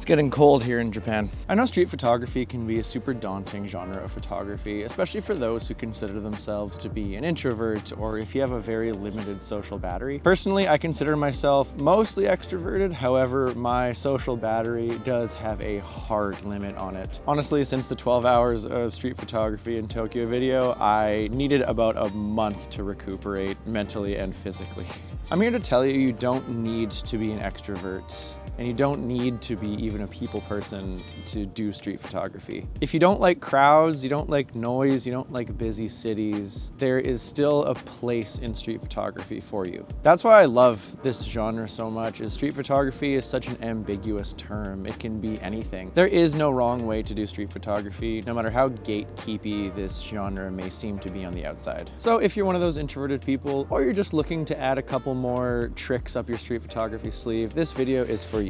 getting cold here in Japan. I know street photography can be a super daunting genre of photography, especially for those who consider themselves to be an introvert or if you have a very limited social battery. Personally, I consider myself mostly extroverted. However, my social battery does have a hard limit on it. Honestly, since the 12 hours of street photography in Tokyo video, I needed about a month to recuperate mentally and physically. I'm here to tell you, you don't need to be an extrovert. And you don't need to be even a people person to do street photography. If you don't like crowds, you don't like noise, you don't like busy cities, there is still a place in street photography for you. That's why I love this genre so much, is street photography is such an ambiguous term. It can be anything. There is no wrong way to do street photography, no matter how gatekeepy this genre may seem to be on the outside. So if you're one of those introverted people, or you're just looking to add a couple more tricks up your street photography sleeve, this video is for you.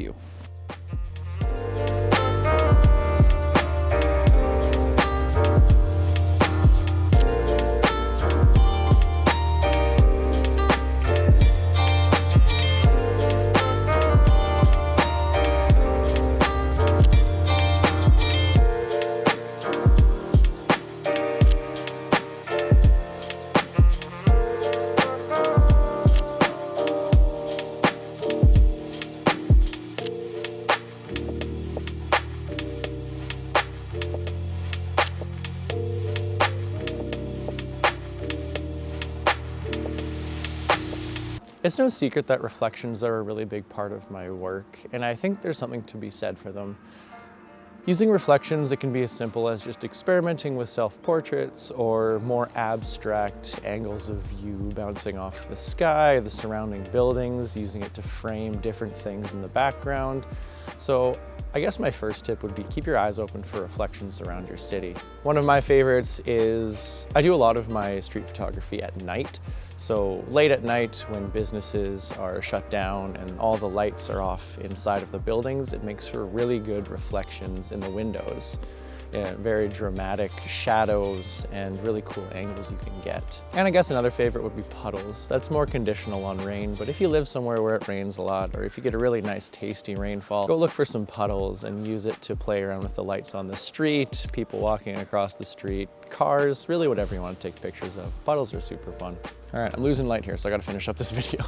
It's no secret that reflections are a really big part of my work, and I think there's something to be said for them. Using reflections, it can be as simple as just experimenting with self-portraits or more abstract angles of view bouncing off the sky, the surrounding buildings, using it to frame different things in the background. So I guess my first tip would be keep your eyes open for reflections around your city. One of my favorites is, I do a lot of my street photography at night. So late at night when businesses are shut down and all the lights are off inside of the buildings, it makes for really good reflections in the windows. Very dramatic shadows and really cool angles you can get. And I guess another favorite would be puddles. That's more conditional on rain, but if you live somewhere where it rains a lot, or if you get a really nice tasty rainfall, go look for some puddles and use it to play around with the lights on the street, people walking across the street, cars, really whatever you want to take pictures of. Puddles are super fun. All right, I'm losing light here, so I gotta finish up this video.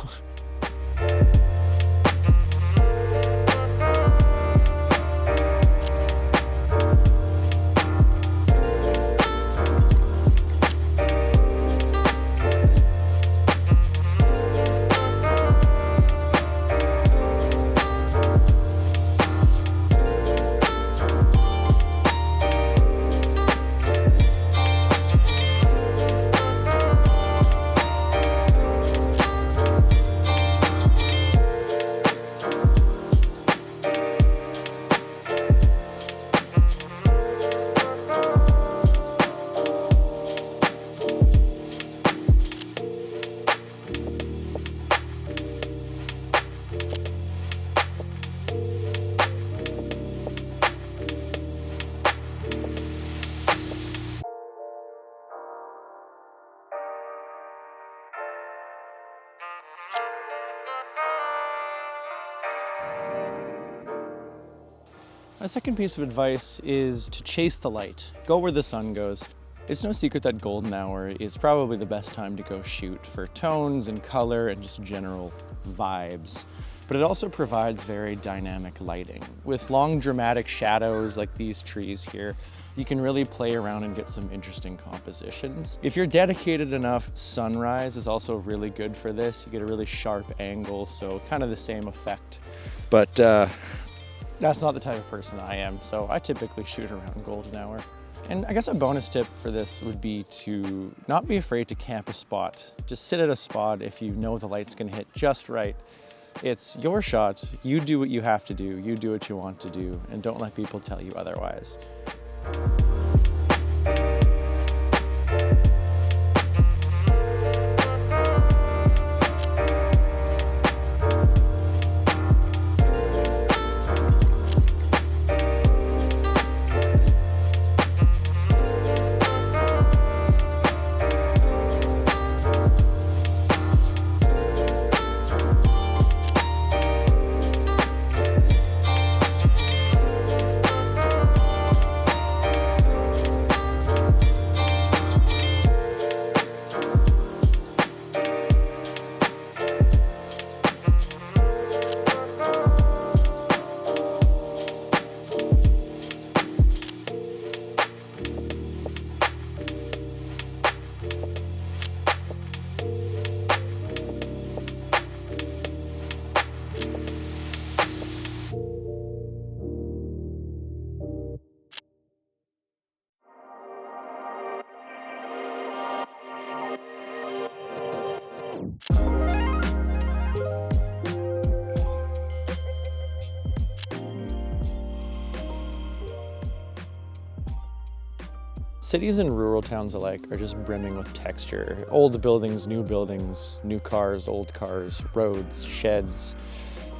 My second piece of advice is to chase the light. Go where the sun goes. It's no secret that golden hour is probably the best time to go shoot for tones and color and just general vibes. But it also provides very dynamic lighting. With long dramatic shadows like these trees here, you can really play around and get some interesting compositions. If you're dedicated enough, sunrise is also really good for this. You get a really sharp angle, so kind of the same effect. But that's not the type of person I am, so I typically shoot around golden hour. And I guess a bonus tip for this would be to not be afraid to camp a spot. Just sit at a spot if you know the light's gonna hit just right. It's your shot, you do what you have to do, you do what you want to do, and don't let people tell you otherwise. Cities and rural towns alike are just brimming with texture. Old buildings, new cars, old cars, roads, sheds.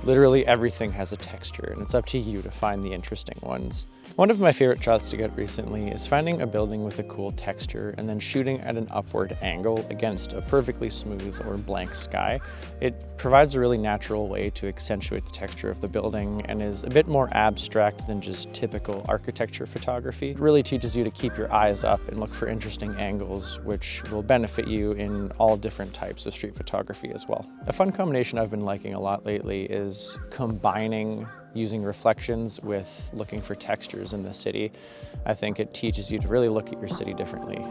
Literally everything has a texture, and it's up to you to find the interesting ones. One of my favorite shots to get recently is finding a building with a cool texture and then shooting at an upward angle against a perfectly smooth or blank sky. It provides a really natural way to accentuate the texture of the building and is a bit more abstract than just typical architecture photography. It really teaches you to keep your eyes up and look for interesting angles, which will benefit you in all different types of street photography as well. A fun combination I've been liking a lot lately is combining using reflections with looking for textures in the city. I think it teaches you to really look at your city differently.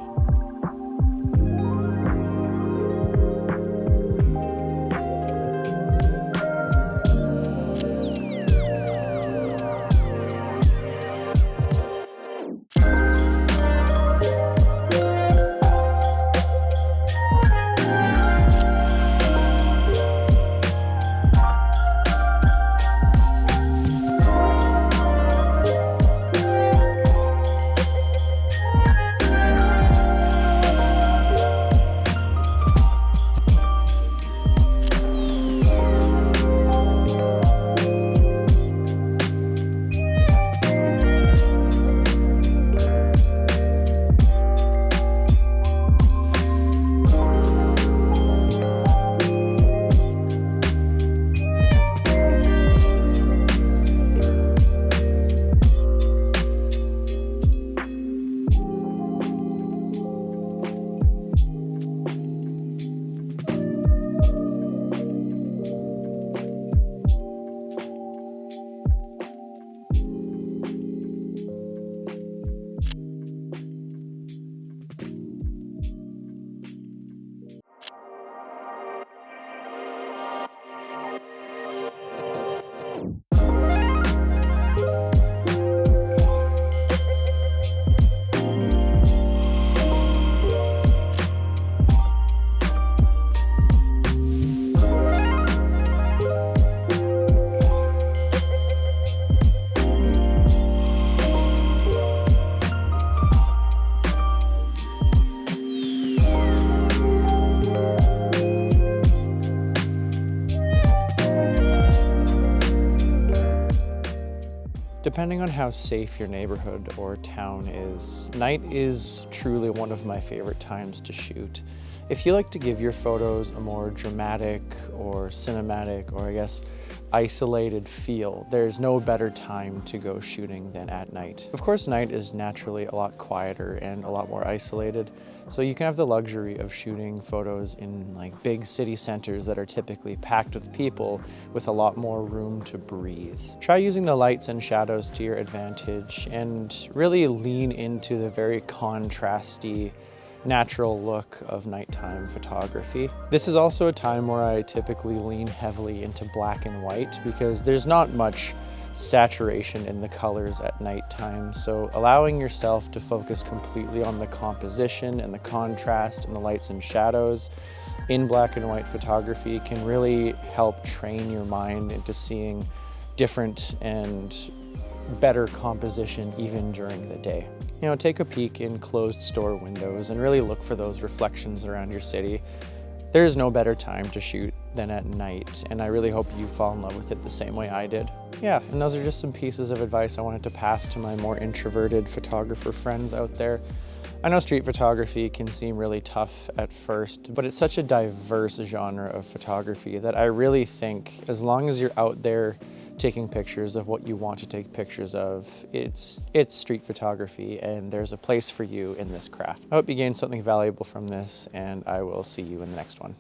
Depending on how safe your neighborhood or town is, night is truly one of my favorite times to shoot. If you like to give your photos a more dramatic or cinematic or I guess isolated feel, there's no better time to go shooting than at night. Of course, night is naturally a lot quieter and a lot more isolated, so you can have the luxury of shooting photos in like big city centers that are typically packed with people with a lot more room to breathe. Try using the lights and shadows to your advantage and really lean into the very contrasty natural look of nighttime photography. This is also a time where I typically lean heavily into black and white because there's not much saturation in the colors at nighttime, so allowing yourself to focus completely on the composition and the contrast and the lights and shadows in black and white photography can really help train your mind into seeing different and better composition even during the day. You know, take a peek in closed store windows and really look for those reflections around your city. There is no better time to shoot than at night, and I really hope you fall in love with it the same way I did. Yeah, and those are just some pieces of advice I wanted to pass to my more introverted photographer friends out there. I know street photography can seem really tough at first, but it's such a diverse genre of photography that I really think as long as you're out there taking pictures of what you want to take pictures of, it's street photography and there's a place for you in this craft. I hope you gained something valuable from this, and I will see you in the next one.